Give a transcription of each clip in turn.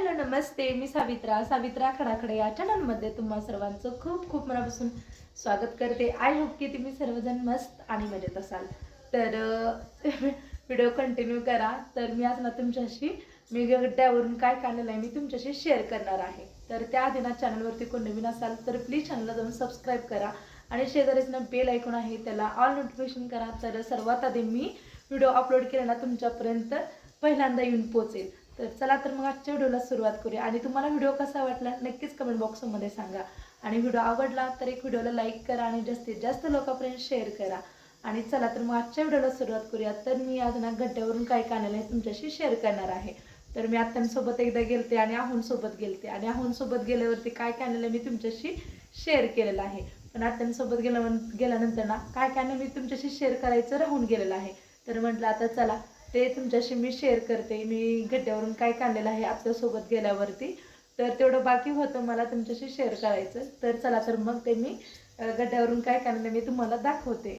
Hello नमस्ते, मी सावित्रा खडाखडे या चॅनलमध्ये तुम्हा सर्वांचं खूप खूप मनापासून स्वागत करते. आय होप की तुम्ही सर्वजण मस्त आणि मजेत असाल. तर व्हिडिओ कंटिन्यू करा. तर मी आज ना तुमच्याशी मी गड्ड्यावरून काय काढलेलं आहे मी तुमच्याशी शेअर करणार आहे. तर त्याआधी ना चॅनलवरती कोण नवीन असाल तर प्लीज चॅनलला जाऊन सबस्क्राईब करा आणि शेजारीच ना बेल आयकॉन आहे त्याला ऑल नोटिफिकेशन करा. तर सर्वात आधी मी व्हिडिओ अपलोड केला ना तुमच्यापर्यंत पहिल्यांदा येऊन पोहोचेल. तर चला तर मग आजच्या व्हिडिओला सुरुवात करूया. आणि तुम्हाला व्हिडिओ कसा वाटला नक्कीच कमेंट बॉक्समध्ये सांगा. आणि व्हिडिओ आवडला तर एक व्हिडिओला लाईक करा आणि जास्तीत जास्त लोकांपर्यंत शेअर करा. आणि चला तर मग आजच्या व्हिडिओला सुरुवात करूया. तर मी आज ना गड्ड्यावरून काय काढलेलं आहे तुमच्याशी शेअर करणार आहे. तर मी आत्यांसोबत एकदा गेलते आणि आहोंसोबत गेलते आणि आहोंसोबत गेल्यावरती काय काढलेलं मी तुमच्याशी शेअर केलेलं आहे. पण आत्यांसोबत गेल्यानंतर ना काय काय मी तुमच्याशी शेअर करायचं राहून गेलेलं आहे. तर म्हटलं आता चला ते तुमच्याशी मी शेअर करते. मी गड्ड्यावरून काय काढलेलं आहे आत्यासोबत गेल्यावरती. तर तेवढं बाकी होतं मला तुमच्याशी शेअर करायचं. तर चला तर मग ते मी गड्ड्यावरून काय काढलेलं मी तुम्हाला दाखवते.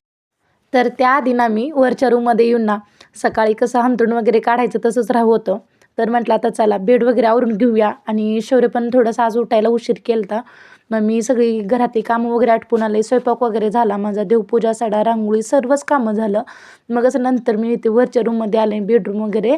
तर त्याआधी ना मी वरच्या रूममध्ये येऊन ना सकाळी कसं अंथरूण वगैरे काढायचं तसंच राहू होतं. तर म्हटलं आता चला बेड वगैरे आवरून घेऊया. आणि शौर्य पण थोडंसं आज उठायला उशीर केला. मग मी सगळी घरातली कामं वगैरे आटपून आले. स्वयंपाक वगैरे झाला माझा, देवपूजा, सडा, रांगोळी सर्वच कामं झालं. मग असं नंतर मी इथे वरच्या रूममध्ये आले. बेडरूम वगैरे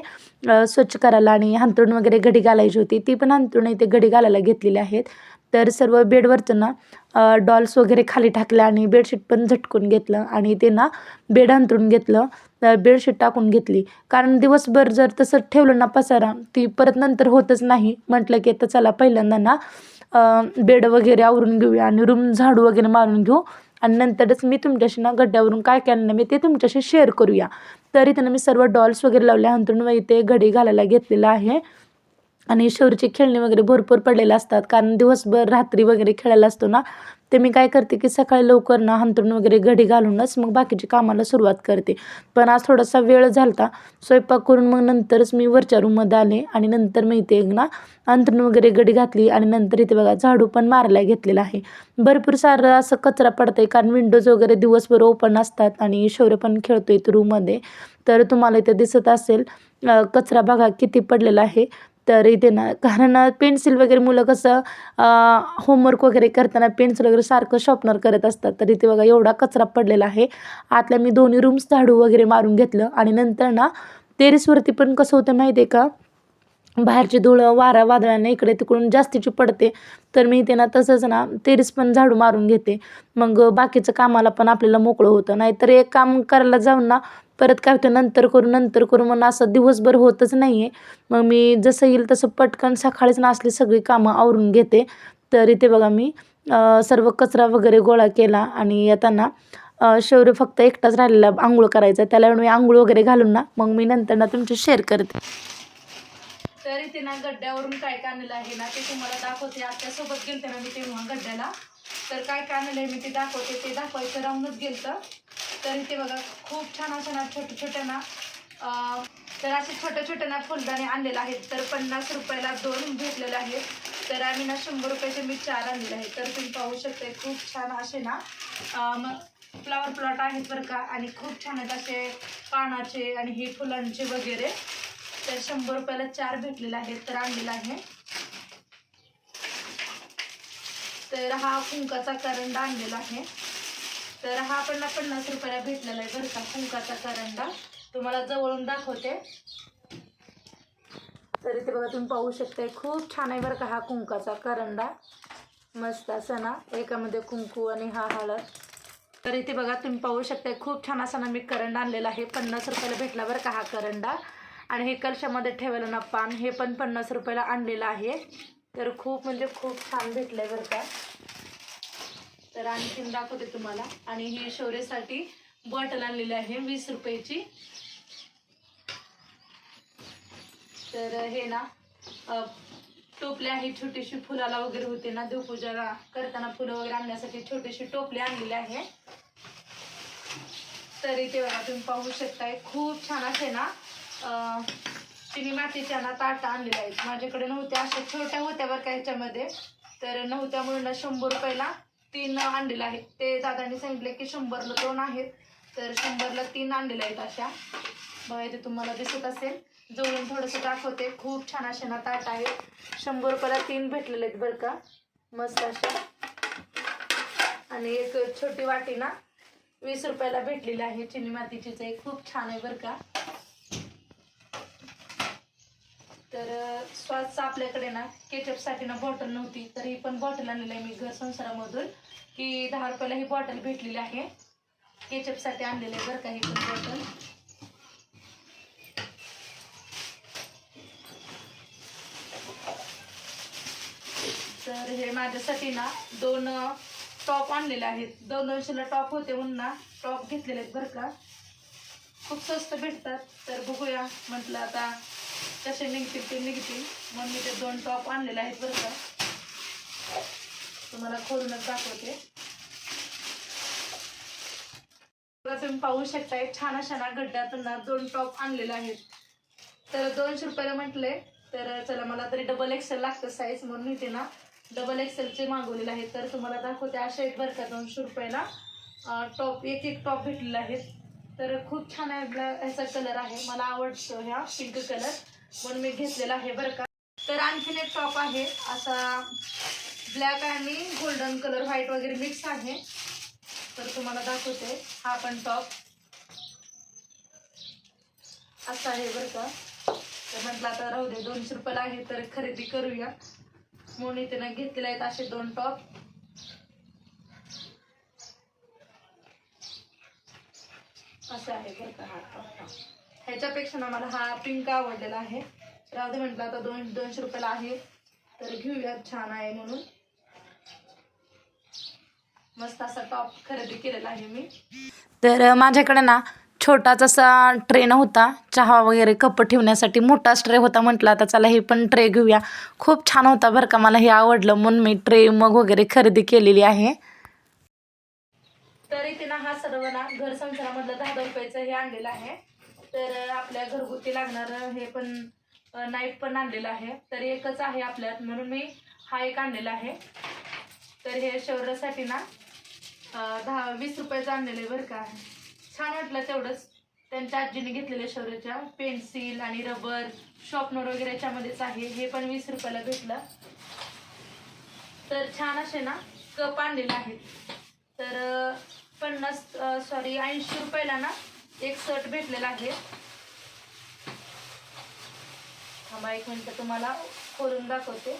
स्वच्छ करायला आणि अंथरूण वगैरे घडी घालायची होती. ती पण अंथरूण इथे घडी घालायला घेतलेली आहेत. तर सर्व बेडवरचं ना डॉल्स वगैरे खाली टाकल्या आणि बेडशीट पण झटकून घेतलं आणि ते ना बेड अंथरून घेतलं. बेडशीट टाकून घेतली. कारण दिवसभर जर तसं ठेवलं ना पसारा ती परत नंतर होतच नाही. म्हटलं की आता चला पहिल्यांदा ना बेड वगैरे आवरून घेऊया आणि रूम झाडू वगैरे मारून घेऊ आणि नंतरच मी तुमच्याशी ना गड्ड्यावरून काय केलं मी ते तुमच्याशी शेअर करूया. तरी त्यांना मी सर्व डॉल्स वगैरे लावले. अंथरूण व इथे घडी घालायला घेतलेलं आहे. आणि शौर्यची खेळणी वगैरे भरपूर पडलेले असतात कारण दिवसभर रात्री वगैरे खेळायला असतो ना. ते मी काय करते की सकाळी लवकर ना अंथरूण वगैरे घडी घालूनच मग बाकीची कामाला सुरुवात करते. पण आज थोडासा वेळ झाला स्वयंपाक करून. मग नंतरच मी वरच्या रूममध्ये आले आणि नंतर मी इथे ना अंथरूण वगैरे घडी घातली आणि नंतर इथे बघा झाडू पण मारायला घेतलेला आहे. भरपूर सारं असं कचरा पडतंय कारण विंडोज वगैरे दिवसभर ओपन असतात आणि शौर्य पण खेळतो इथे रूममध्ये. तर तुम्हाला इथे दिसत असेल कचरा बघा किती पडलेला आहे. तर इथे ना कारण पेन्सिल वगैरे मुलं कसं होमवर्क वगैरे करताना पेन्सिल वगैरे सारखं शॉर्पनर करत असतात. तर इथे बघा एवढा कचरा पडलेला आहे. आतल्या मी दोन्ही रूम्स झाडू वगैरे मारून घेतलं आणि नंतर ना टेरेसवरती पण कसं होतं माहिती आहे का, बाहेरची धूळ वारा वादळाने इकडे तिकडून जास्तीची पडते. तर मी इथे ना तसंच ना टेरेस पण झाडू मारून घेते. मग बाकीचं कामाला पण आपल्याला मोकळं होतं. नाहीतर एक काम करायला जाऊन ना परत काय होतं नंतर करू म्हणून असं दिवसभर होतच नाही आहे. मग मी जसं येईल तसं पटकन सकाळीच ना असली सगळी कामं आवरून घेते. तर इथे बघा मी सर्व कचरा वगैरे गोळा केला आणि येताना शौर्य फक्त एकटाच राहिलेला आंघोळ करायचा. त्याला मी आंघोळ वगैरे घालून ना मग मी नंतर ना तुमची शेअर करते. तर इथे ना गड्ड्यावरून काय काढलेलं आहे ना ते तुम्हाला दाखवते. आत्यासोबत गेलते ना मी तेव्हा गड्ड्याला. तर काय काढलेलं आहे मी ते दाखवते. ते दाखवायचं राहूनच गेलतं. तर इथे बघा खूप छान असं ना छोटे छोटे ना तर असे छोटे छोटे ना फुलदाणे आणलेले आहेत. तर 50 रुपयाला 2 भेटलेले आहेत. तर आम्ही ना 100 रुपयाचे मी 4 आणलेले आहेत. तर तुम्ही पाहू शकता खूप छान असे ना फ्लावर प्लॉट आहेत बरं का. आणि खूप छान आहेत असे पानाचे आणि हे फुलांचे वगैरे. तर 100 रुपयाला 4 भेटलेले आहेत. तर आणलेला आहे. तर हा कुंकाचा करंडा आणलेला आहे. तर हा पण 50 रुपयाला भेटलेला आहे बरं का कुंकाचा करंडा. तुम्हाला जवळून दाखवते. तर इथे बघा तुम्ही पाहू शकता खूप छान आहे बरं का हा कुंकाचा करंडा. मस्त असं ना एकामध्ये कुंकू आणि हा हळद. तर इथे बघा तुम्ही पाहू शकता खूप छान असा ना मी करंडा आणलेला आहे. 50 रुपयाला भेटला बरं का हा करंडा. आणि हे कलशामध्ये ठेवायला ना पान हे पण 50 रुपयाला आणलेलं आहे. तर खूप म्हणजे खूप छान भेटलंय बरं का. तर आणखीन दाखवते तुम्हाला. आणि ही शौर्यसाठी बॉटल आणलेली आहे 20 रुपयाची. तर हे ना टोपले आहे छोटीशी फुलाला वगैरे होते ना देवपूजा करताना फुलं वगैरे आणण्यासाठी छोटीशी टोपले आणलेले आहे. तर इथे बघा तुम्ही पाहू शकताय खूप छान असे ना चिनी मातीच्या ना ताटा आणलेल्या आहेत. माझ्याकडे नव्हत्या अशा छोट्या होत्या बरं का ह्याच्यामध्ये. तर नव्हत्या म्हणून 100 रुपयाला 3 आणलेले आहेत. ते दादांनी सांगितले की 100ला 2 आहेत. तर 100ला 3 आणलेले आहेत अशा. बघा इथे तुम्हाला दिसत असेल. जवळून थोडंसं दाखवते. खूप छान असे ना ताट आहे. 100 रुपयाला 3 भेटलेले आहेत बरं का, मस्त अशा. आणि एक छोटी वाटी ना 20 रुपयाला भेटलेली आहे. चिनी मातीचीच आहे, खूप छान आहे बरं का. तर स्वादच आपल्याकडे ना केचपसाठी ना बॉटल नव्हती, तर ही पण बॉटल आणलेली आहे मी घर संसारामधून, की 10 रुपयाला ही बॉटल भेटलेली आहे. केचपसाठी आणलेली आहे बरं का ही पण बॉटल. तर हे माझ्यासाठी ना 2 टॉप आणलेले आहेत. 200ला टॉप होते म्हणून ना टॉप घेतलेले आहेत बरं का. खूप स्वस्त भेटतात. तर बघूया म्हटलं आता कसे निघतील ते निघतील म्हणून मी ते 2 टॉप आणलेले आहेत बरं का. तुम्हाला खोलूनच दाखवते. तुम्ही पाहू शकताय छान अशा ना गड्ड्यातून ना 2 टॉप आणलेले आहेत. तर 200 रुपयाला म्हटले, तर चला मला तरी डबल एक्सेल लागतं साईज म्हणून मी ते ना डबल एक्सेलचे मागवलेले आहेत. तर तुम्हाला दाखवते असे आहेत बरं का 200 रुपयाला टॉप, एक टॉप भेटलेले आहेत. तर खूप छान आहे. ह्याचा कलर आहे, मला आवडतो ह्या पिंक कलर म्हणून मी घेतलेला आहे बरं का. तर आणखीन एक टॉप आहे असा ब्लॅक आणि गोल्डन कलर, व्हाईट वगैरे मिक्स आहे. तर तुम्हाला दाखवते हा पण टॉप असा आहे बरं का. तर म्हटलं आता राहू दे, 200 रुपयाला आहे तर खरेदी करूया म्हणून इथे ना घेतलेले आहेत असे 2 टॉप. असं आहे बरं का हा टॉप. ह्याच्यापेक्षा ना मला हा पिंक आवडलेला आहे. राहू दे म्हटलं आता 200 रुपयाला आहे तर घेऊया, छान आहे म्हणून. मस्त असा टॉप खरेदी केलेला आहे मी. तर माझ्याकडे ना छोटाच असा ट्रे नव्हता चहा वगैरे कप ठेवण्यासाठी, मोठाच ट्रे होता. म्हटलं आता चला हे पण ट्रे घेऊया. खूप छान होता बरं का, मला हे आवडलं म्हणून मी ट्रे मग वगैरे खरेदी केलेली आहे. तर इथे ना हा सर्व ना घर संसारामधलं 10 रुपयाचं हे आणलेलं आहे. तर आपल्या घरगुती लागणारं हे पण नाईफ पण आणलेलं आहे. तर एकच आहे आपल्यात म्हणून मी हा एक आणलेला आहे. तर हे शौर्यासाठी ना 10-20 रुपयाचं आणलेलं आहे बरं का. छान वाटलं तेवढंच. त्यांच्या आजीने घेतलेले शौर्याच्या पेन्सिल आणि रबर शॉर्पनर वगैरे याच्यामध्येच आहे. हे पण 20 रुपयाला भेटलं. तर छान असे ना कप आणलेले आहेत. तर 80 रुपयाला ना एक सेट भेटलेला आहे. थांबा एक मिनिट तुम्हाला खोलून दाखवते.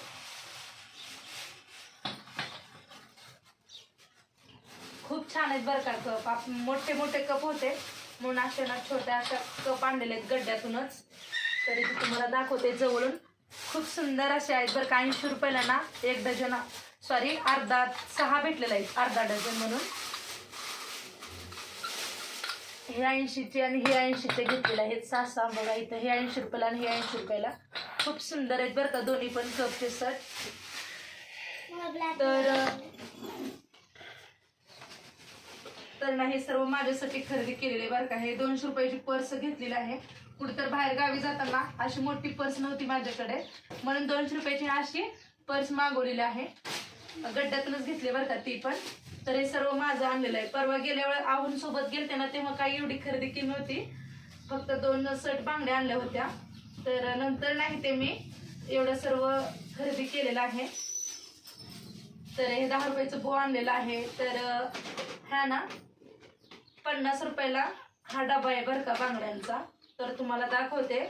खूप छान आहेत बरं का कप. मोठे मोठे कप होते म्हणून असे ना छोट्या अशा कप आणलेले आहेत गड्ड्यातूनच. तरी तुम्हाला दाखवते जवळून. खूप सुंदर असे आहेत बरं का. 80 रुपयाला ना एक डझन, अर्धा 6 भेटलेले आहेत, अर्धा डझन म्हणून. हे 80चे आणि हे 80चे घेतलेले आहेत. 6 बघा इथं. हे 80 रुपयाला आणि हे 80 रुपयाला. खूप सुंदर आहेत बरं का दोन्ही पण कपचे सेट. तर ना हे सर्व माझ्यासाठी खरेदी केलेले बरं का. हे 200 रुपयाची पर्स घेतलेली आहे. कुठं तर बाहेर गावी जाताना अशी मोठी पर्स नव्हती माझ्याकडे म्हणून 200 रुपयाची अशी पर्स मागवलेली आहे. गड्ड्यातूनच घेतली बरं का ती पण. तर हे सर्व माझं आणलेलं आहे. परवा गेल्या वेळेस आहून सोबत गेलते ना तेव्हा काही एवढी खरेदी केली नव्हती, फक्त 2 सेट बांगड्या आणल्या होत्या. तर नंतर नाही ते मी एवढं सर्व खरेदी केलेलं आहे. तर हे 10 रुपयाचं बो आणलेलं आहे. तर ह्या ना 50 रुपयाला हा डबा आहे बरं का बांगड्यांचा. तर तुम्हाला दाखवते.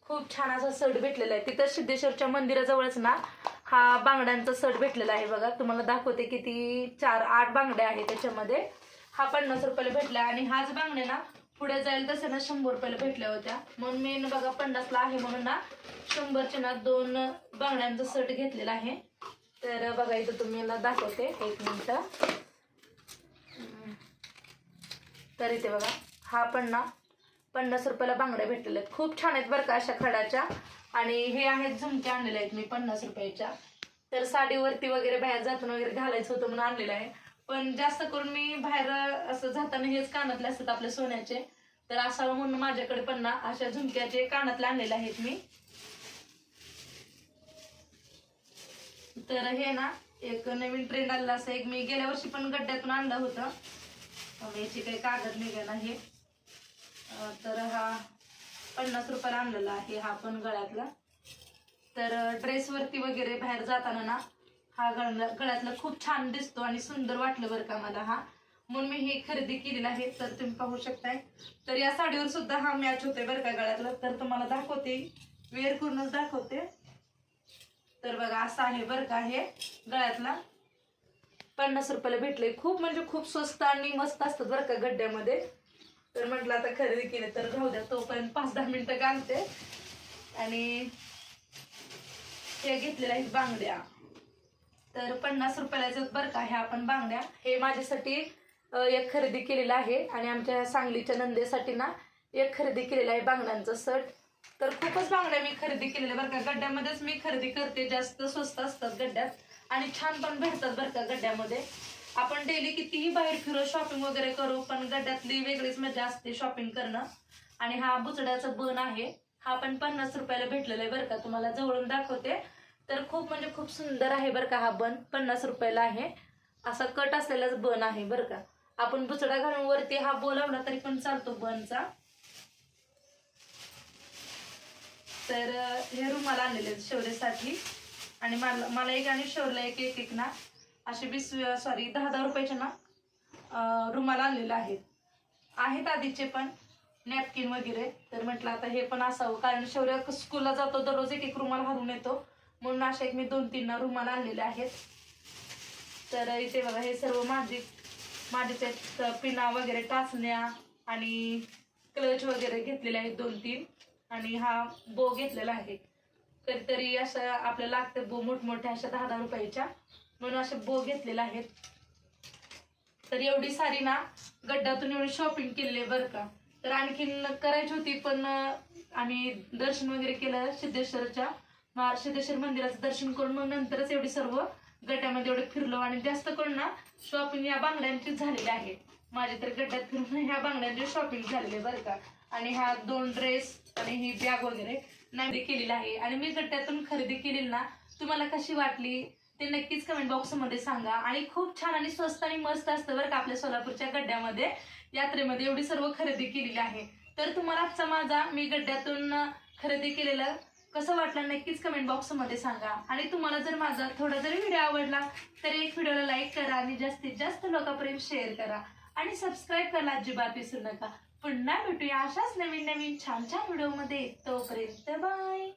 खूप छान असा सेट भेटलेला आहे. तिथं सिद्धेश्वरच्या मंदिराजवळच ना हा बांगड्यांचा सेट भेटलेला आहे बघा. तुम्हाला दाखवते किती 4-8 बांगड्या आहेत त्याच्यामध्ये. हा 50 रुपयाला भेटला आणि हाच बांगड्या ना पुढे जाईल तसं ना 100 रुपयाला भेटल्या होत्या म्हणून मी बघा 50ला आहे म्हणून ना 100चे ना 2 बांगड्यांचा सेट घेतलेला आहे. तर बघा इथं तुम्हाला दाखवते एक मिनिट. तर इथे बघा हा पण ना 50 रुपयाला बांगड्या भेटलेल्या आहेत. खूप छान आहेत बरं का अशा खडाच्या. आणि हे आहेत झुमके आणलेले आहेत मी 50 रुपयाच्या. तर साडीवरती वगैरे बाहेर जाताना वगैरे घालायचं होतं म्हणून आणलेलं आहे. पण जास्त करून मी बाहेर असं जाताना हेच कानातले असतात आपले सोन्याचे. तर असावं म्हणून माझ्याकडे पण ना अशा झुमक्याचे कानातले आणलेले आहेत मी. तर हे ना एक नवीन ट्रेंड आलेला असं एक मी गेल्या वर्षी पण गड्ड्यातून आणलं होतं. याची काही कागद निघाला हे. तर हा 50 रुपयाला आणलेला आहे हा पण गळ्यातला. तर ड्रेसवरती वगैरे बाहेर जाताना ना हा गळ्यातला खूप छान दिसतो आणि सुंदर वाटलं बरं का मला हा, म्हणून मी हे खरेदी केलेलं आहे. तर तुम्ही पाहू शकताय. तर या साडीवर सुद्धा हा मॅच होते बरं का गळ्यातला. तर तुम्हाला दाखवते, वेअर करूनच दाखवते. तर बघा असं आहे बरं का हे गळ्यातला. 50 रुपयाला भेटले. खूप म्हणजे खूप स्वस्त आणि मस्त असतात बरं का गड्ड्यामध्ये. तर म्हटलं आता खरेदी केली तर राहू द्या, तोपर्यंत 5-10 मिनिटं घालते. आणि हे घेतलेल्या आहेत बांगड्या. तर 50 रुपयाला बरं का ह्या आपण बांगड्या. हे माझ्यासाठी एक खरेदी केलेलं आहे आणि आमच्या सांगलीच्या नंदेसाठी ना एक खरेदी केलेला आहे बांगड्यांचा सेट. तर खूपच बांगड्या मी खरेदी केलेल्या बरं का. गड्ड्यामध्येच मी खरेदी करते, जास्त स्वस्त असतात गड्ड्यात आणि छान पण भेटतात बरं का गड्ड्यामध्ये. आपण डेली कितीही बाहेर फिरो, शॉपिंग वगैरे करू, पण गड्ड्यातली वेगळीच मजा असते शॉपिंग करणं. आणि हा बुचड्याचा बन आहे, हा पण 50 रुपयाला भेटलेला आहे बरं का. तुम्हाला जवळून दाखवते. तर खूप म्हणजे खूप सुंदर आहे बरं का. हा बन 50 रुपयाला आहे. असा कट असलेलाच बन आहे बरं का. आपण बुचडा घालून वरती हा बो लावला तरी पण चालतो बनचा. तर हे रुमाल आणलेले शौर्यसाठी आणि मला एक आणि शौर्यला एक ना असे 10-10 रुपयाचे ना रुमाल आणलेले आहेत आधीचे पण नॅपकिन वगैरे. तर म्हटलं आता हे पण असावं, कारण शौर्य स्कूलला जातो दररोज एक रुमाल घालून येतो, म्हणून अशा एक मी 2-3 रुमाल आणलेले आहेत. तर इथे बघा हे सर्व माझे पिना वगैरे, टाचण्या आणि क्लच वगैरे घेतलेले आहेत 2-3. आणि हा बो घेतलेला आहे. कधीतरी असं आपल्याला लागतं बो मोठमोठ्या अशा 10-10 रुपयाच्या, म्हणून असे बो घेतलेले आहेत. तर एवढी सारी ना गड्ड्यातून एवढी शॉपिंग केलेली आहे बरं का. तर आणखीन करायची होती, पण आम्ही दर्शन वगैरे केलं सिद्धेश्वर मंदिराचं दर्शन करून मग नंतरच एवढी सर्व गड्ड्यामध्ये एवढे फिरलो. आणि जास्त करून ना शॉपिंग या बांगड्यांचीच झालेली आहे माझी. तर गड्ड्यात फिरून ह्या बांगड्यांची शॉपिंग झालेली आहे बरं का. आणि हा 2 ड्रेस आणि ही बॅग वगैरे नाही केलेली आहे. आणि मी गड्ड्यातून खरेदी केलेली ना तुम्हाला कशी वाटली ते नक्कीच कमेंट बॉक्समध्ये सांगा. आणि खूप छान आणि स्वस्त आणि मस्त असतं बरं का आपल्या सोलापूरच्या गड्ड्यामध्ये, यात्रेमध्ये एवढी सर्व खरेदी केलेली आहे. तर तुम्हाला आजचा माझा मी गड्ड्यातून खरेदी केलेलं कसं वाटलं नक्कीच कमेंट बॉक्समध्ये सांगा. आणि तुम्हाला जर माझा थोडा जरी व्हिडिओ आवडला तर एक व्हिडिओला लाईक करा आणि जास्तीत जास्त लोकांपर्यंत शेअर करा आणि सबस्क्राईब करायला अजिबात विसरू नका. पुन्हा भेटूया अशाच नवीन छान व्हिडिओमध्ये. तोपर्यंत बाय.